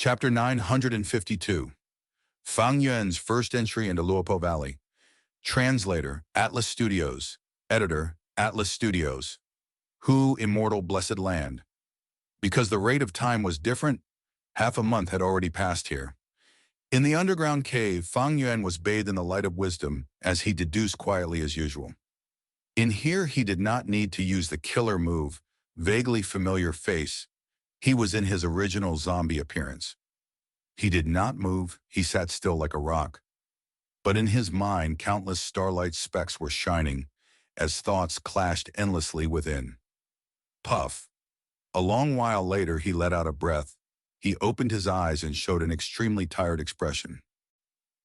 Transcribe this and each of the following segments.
Chapter 952. Fang Yuan's first entry into Luopo Valley. Translator, Atlas Studios. Editor, Atlas Studios. Who, immortal blessed land? Because the rate of time was different, half a month had already passed here. In the underground cave, Fang Yuan was bathed in the light of wisdom, as he deduced quietly as usual. In here, he did not need to use the killer move, vaguely familiar face. He was in his original zombie appearance. He did not move, he sat still like a rock. But in his mind, countless starlight specks were shining, as thoughts clashed endlessly within. Puff. A long while later, he let out a breath. He opened his eyes and showed an extremely tired expression.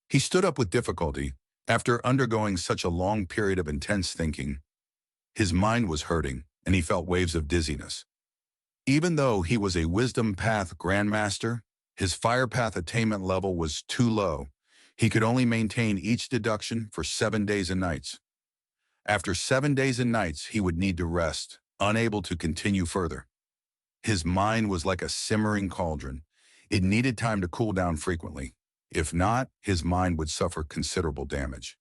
He stood up with difficulty, after undergoing such a long period of intense thinking. His mind was hurting, and he felt waves of dizziness. Even though he was a Wisdom Path Grandmaster, his Fire Path attainment level was too low. He could only maintain each deduction for 7 days and nights. After 7 days and nights, he would need to rest, unable to continue further. His mind was like a simmering cauldron. It needed time to cool down frequently. If not, his mind would suffer considerable damage.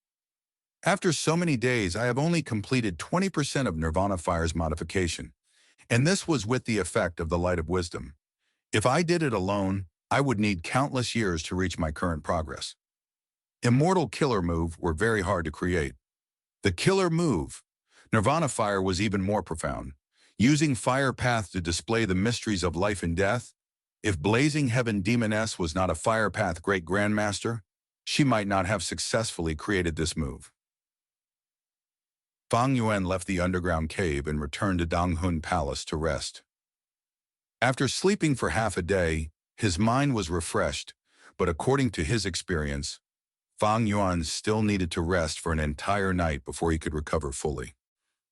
After so many days, I have only completed 20% of Nirvana Fire's modification, and this was with the effect of the Light of Wisdom. If I did it alone, I would need countless years to reach my current progress. Immortal Killer Move were very hard to create. The Killer Move, Nirvana Fire, was even more profound. Using Fire Path to display the mysteries of life and death, if Blazing Heaven Demoness was not a Fire Path Great Grandmaster, she might not have successfully created this move. Fang Yuan left the underground cave and returned to Donghun Palace to rest. After sleeping for half a day, his mind was refreshed, but according to his experience, Fang Yuan still needed to rest for an entire night before he could recover fully.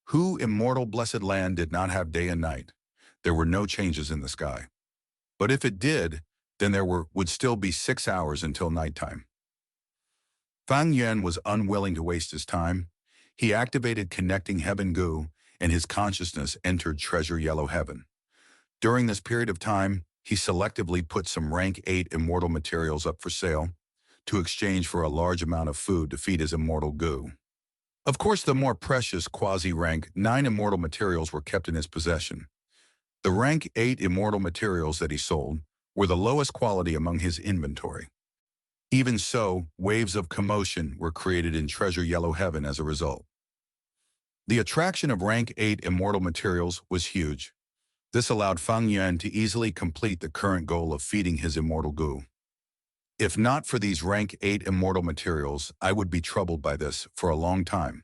Who, immortal blessed land, did not have day and night? There were no changes in the sky. But if it did, then there would still be 6 hours until nighttime. Fang Yuan was unwilling to waste his time. He activated Connecting Heaven Goo, and his consciousness entered Treasure Yellow Heaven. During this period of time, he selectively put some rank 8 immortal materials up for sale to exchange for a large amount of food to feed his immortal goo. Of course, the more precious quasi-rank 9 immortal materials were kept in his possession. The rank 8 immortal materials that he sold were the lowest quality among his inventory. Even so, waves of commotion were created in Treasure Yellow Heaven as a result. The attraction of rank 8 immortal materials was huge. This allowed Fang Yuan to easily complete the current goal of feeding his immortal goo. If not for these rank 8 immortal materials, I would be troubled by this for a long time.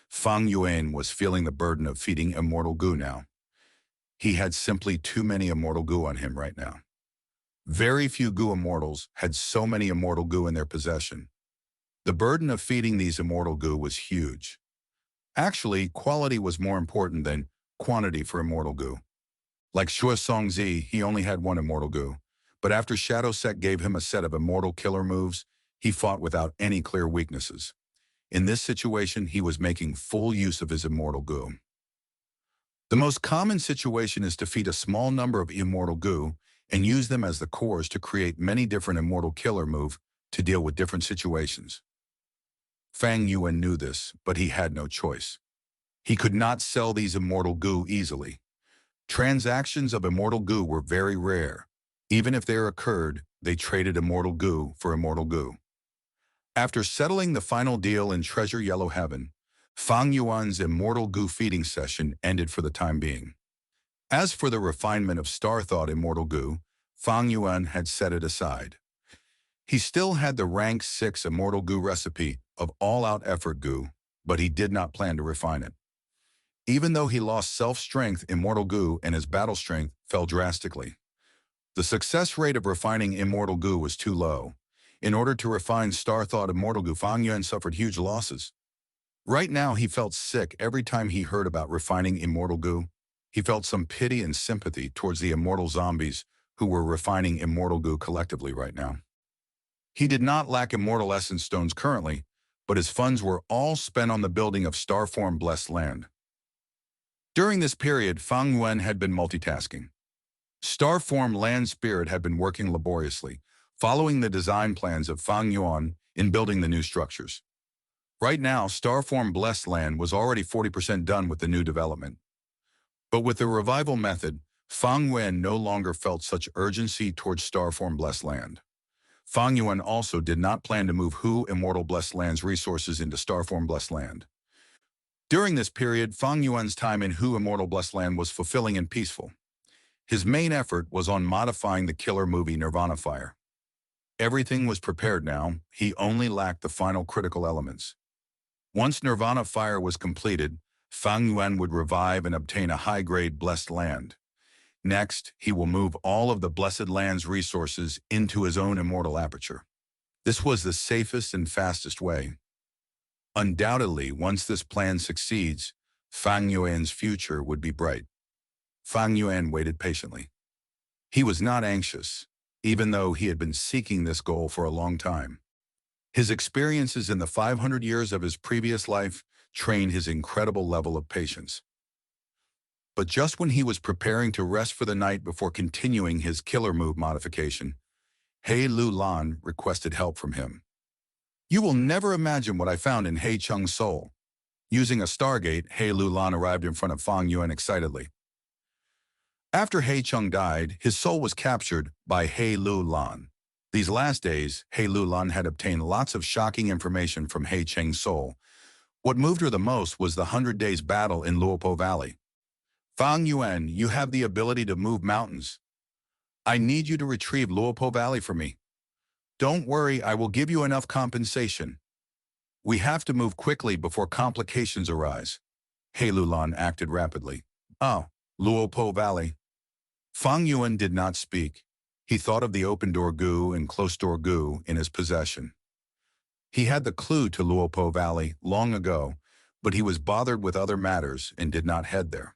Fang Yuan was feeling the burden of feeding immortal goo now. He had simply too many immortal goo on him right now. Very few goo immortals had so many immortal goo in their possession. The burden of feeding these immortal goo was huge. Actually, quality was more important than quantity for immortal goo. Like Shuo Songzi, he only had 1 immortal goo. But after Shadow Sect gave him a set of immortal killer moves, he fought without any clear weaknesses. In this situation, he was making full use of his immortal goo. The most common situation is to feed a small number of immortal goo and use them as the cores to create many different immortal killer moves to deal with different situations. Fang Yuan knew this, but he had no choice. He could not sell these immortal goo easily. Transactions of immortal goo were very rare. Even if they occurred, they traded immortal goo for immortal goo. After settling the final deal in Treasure Yellow Heaven, Fang Yuan's immortal goo feeding session ended for the time being. As for the refinement of Star Thought immortal goo, Fang Yuan had set it aside. He still had the rank 6 immortal goo recipe of all-out effort goo, but he did not plan to refine it. Even though he lost self-strength, immortal goo and his battle strength fell drastically. The success rate of refining immortal goo was too low. In order to refine Star Thought immortal goo, Fang Yuan suffered huge losses. Right now, he felt sick every time he heard about refining immortal goo. He felt some pity and sympathy towards the immortal zombies who were refining immortal goo collectively right now. He did not lack immortal essence stones currently, but his funds were all spent on the building of Starform Blessed Land. During this period, Fang Yuan had been multitasking. Starform Land Spirit had been working laboriously, following the design plans of Fang Yuan in building the new structures. Right now, Starform Blessed Land was already 40% done with the new development. But with the revival method, Fang Yuan no longer felt such urgency towards Starform Blessed Land. Fang Yuan also did not plan to move Hu Immortal Blessed Land's resources into Starform Blessed Land. During this period, Fang Yuan's time in Hu Immortal Blessed Land was fulfilling and peaceful. His main effort was on modifying the killer movie Nirvana Fire. Everything was prepared now, he only lacked the final critical elements. Once Nirvana Fire was completed, Fang Yuan would revive and obtain a high-grade Blessed Land. Next, he will move all of the Blessed Land's resources into his own immortal aperture. This was the safest and fastest way. Undoubtedly, once this plan succeeds, Fang Yuan's future would be bright. Fang Yuan waited patiently. He was not anxious, even though he had been seeking this goal for a long time. His experiences in the 500 years of his previous life trained his incredible level of patience. But just when he was preparing to rest for the night before continuing his killer move modification, He Lu Lan requested help from him. "You will never imagine what I found in He Cheng's soul." Using a Stargate, He Lu Lan arrived in front of Fang Yuan excitedly. After He Cheng died, his soul was captured by He Lu Lan. These last days, He Lu Lan had obtained lots of shocking information from He Cheng's soul. What moved her the most was the 100 Days battle in Luopo Valley. "Fang Yuan, you have the ability to move mountains. I need you to retrieve Luopo Valley for me. Don't worry, I will give you enough compensation. We have to move quickly before complications arise." He Lu Lan acted rapidly. "Oh, Luopo Valley." Fang Yuan did not speak. He thought of the open-door goo and closed-door goo in his possession. He had the clue to Luopo Valley long ago, but he was bothered with other matters and did not head there.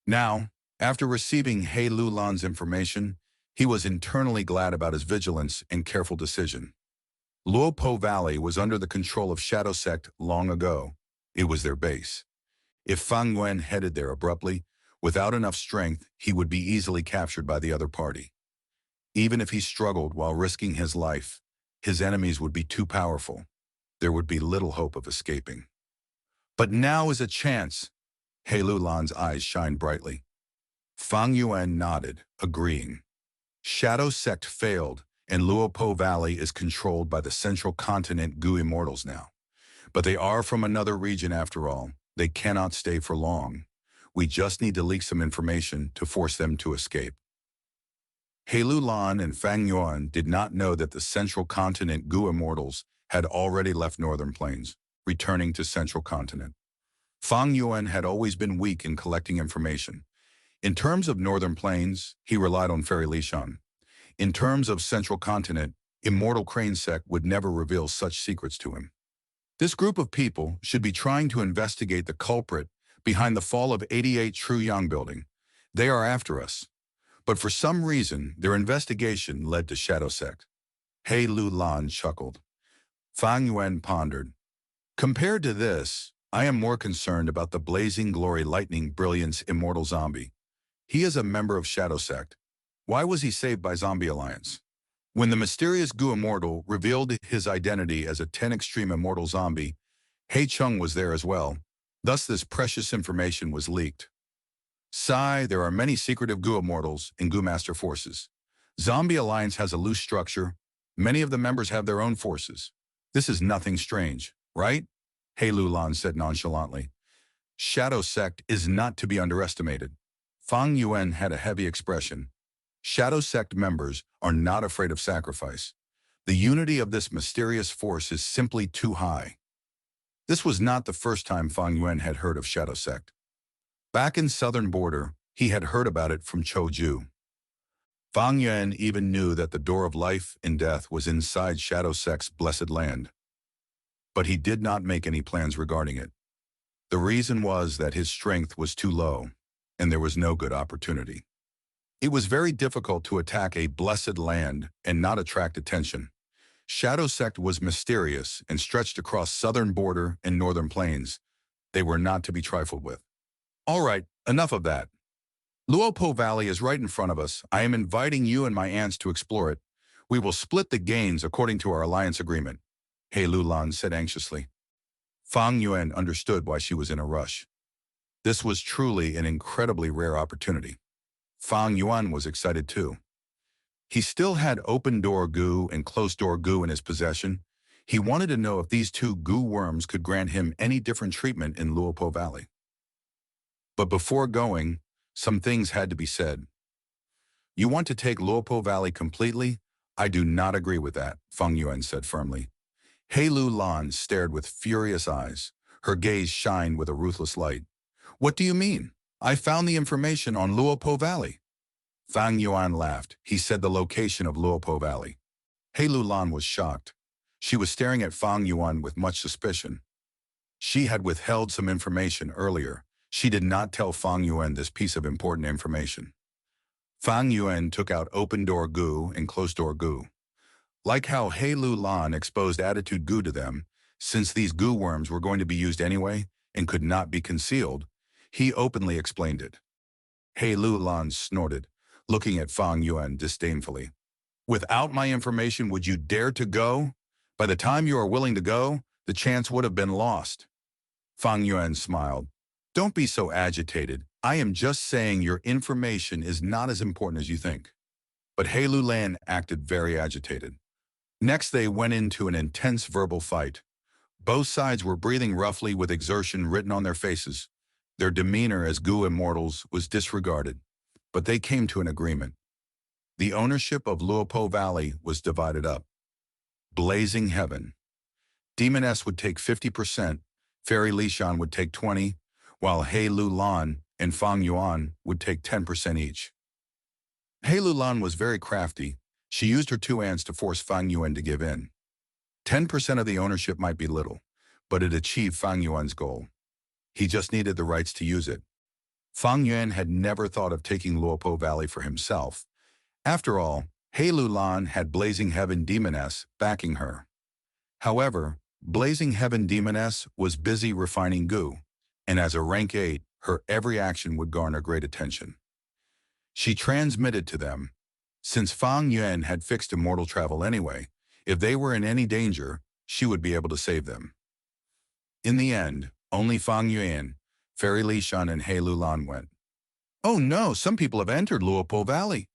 Now, after receiving He Lu Lan's information, he was internally glad about his vigilance and careful decision. Luopo Valley was under the control of Shadow Sect long ago. It was their base. If Fang Yuan headed there abruptly, without enough strength, he would be easily captured by the other party. Even if he struggled while risking his life, his enemies would be too powerful. There would be little hope of escaping. But now is a chance. He Lu Lan's eyes shined brightly. Fang Yuan nodded, agreeing. Shadow Sect failed, and Luopo Valley is controlled by the Central Continent Gu Immortals now. But they are from another region after all. They cannot stay for long. We just need to leak some information to force them to escape. He Lu Lan and Fang Yuan did not know that the Central Continent Gu Immortals had already left Northern Plains, returning to Central Continent. Fang Yuan had always been weak in collecting information. In terms of Northern Plains, he relied on Fairy Lishan. In terms of Central Continent, Immortal Crane Sect would never reveal such secrets to him. This group of people should be trying to investigate the culprit behind the fall of 88 True Yang Building. They are after us. But for some reason, their investigation led to Shadow Sect. He Lu Lan chuckled. Fang Yuan pondered. Compared to this, I am more concerned about the Blazing Glory Lightning Brilliance Immortal Zombie. He is a member of Shadow Sect. Why was he saved by Zombie Alliance? When the mysterious Gu Immortal revealed his identity as a 10 Extreme Immortal Zombie, He Cheng was there as well. Thus this precious information was leaked. Sigh, there are many secretive Gu Immortals in Gu Master forces. Zombie Alliance has a loose structure. Many of the members have their own forces. This is nothing strange, right? He Lu Lan said nonchalantly. Shadow Sect is not to be underestimated. Fang Yuan had a heavy expression. Shadow Sect members are not afraid of sacrifice. The unity of this mysterious force is simply too high. This was not the first time Fang Yuan had heard of Shadow Sect. Back in southern border, he had heard about it from Choju. Fang Yuan even knew that the door of life and death was inside Shadow Sect's blessed land. But he did not make any plans regarding it. The reason was that his strength was too low, and there was no good opportunity. It was very difficult to attack a blessed land and not attract attention. Shadow Sect was mysterious and stretched across southern border and northern plains. They were not to be trifled with. All right, enough of that. Luopo Valley is right in front of us. I am inviting you and my aunts to explore it. We will split the gains according to our alliance agreement, He Lulan said anxiously. Fang Yuan understood why she was in a rush. This was truly an incredibly rare opportunity. Fang Yuan was excited too. He still had open-door goo and closed-door goo in his possession. He wanted to know if these two goo worms could grant him any different treatment in Luopo Valley. But before going, some things had to be said. You want to take Luopo Valley completely? I do not agree with that, Fang Yuan said firmly. He Lulan stared with furious eyes. Her gaze shined with a ruthless light. What do you mean? I found the information on Luopo Valley. Fang Yuan laughed. He said the location of Luopo Valley. He Lulan was shocked. She was staring at Fang Yuan with much suspicion. She had withheld some information earlier. She did not tell Fang Yuan this piece of important information. Fang Yuan took out open-door goo and closed-door goo. Like how He Lulan exposed attitude goo to them, since these goo worms were going to be used anyway and could not be concealed, he openly explained it. He Lulan snorted, looking at Fang Yuan disdainfully. Without my information, would you dare to go? By the time you are willing to go, the chance would have been lost. Fang Yuan smiled. Don't be so agitated. I am just saying your information is not as important as you think. But He Lulan acted very agitated. Next, they went into an intense verbal fight. Both sides were breathing roughly with exertion written on their faces. Their demeanor as goo immortals was disregarded, but they came to an agreement. The ownership of Luopo Valley was divided up. Blazing Heaven. Demoness would take 50%, Fairy Lishan would take 20%, while He Lulan and Fang Yuan would take 10% each. He Lulan was very crafty. She used her two aunts to force Fang Yuan to give in. 10% of the ownership might be little, but it achieved Fang Yuan's goal. He just needed the rights to use it. Fang Yuan had never thought of taking Luopo Valley for himself. After all, He Lulan had Blazing Heaven Demoness backing her. However, Blazing Heaven Demoness was busy refining goo, and as a rank 8, her every action would garner great attention. She transmitted to them, since Fang Yuan had fixed immortal travel anyway, if they were in any danger, she would be able to save them. In the end, only Fang Yuan, Fairy Lishan, and He Lulan went. Oh no, some people have entered Luopo Valley.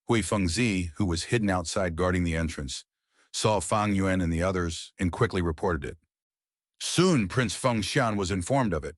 Hui Fengzi, who was hidden outside guarding the entrance, saw Fang Yuan and the others and quickly reported it. Soon Prince Feng Xian was informed of it.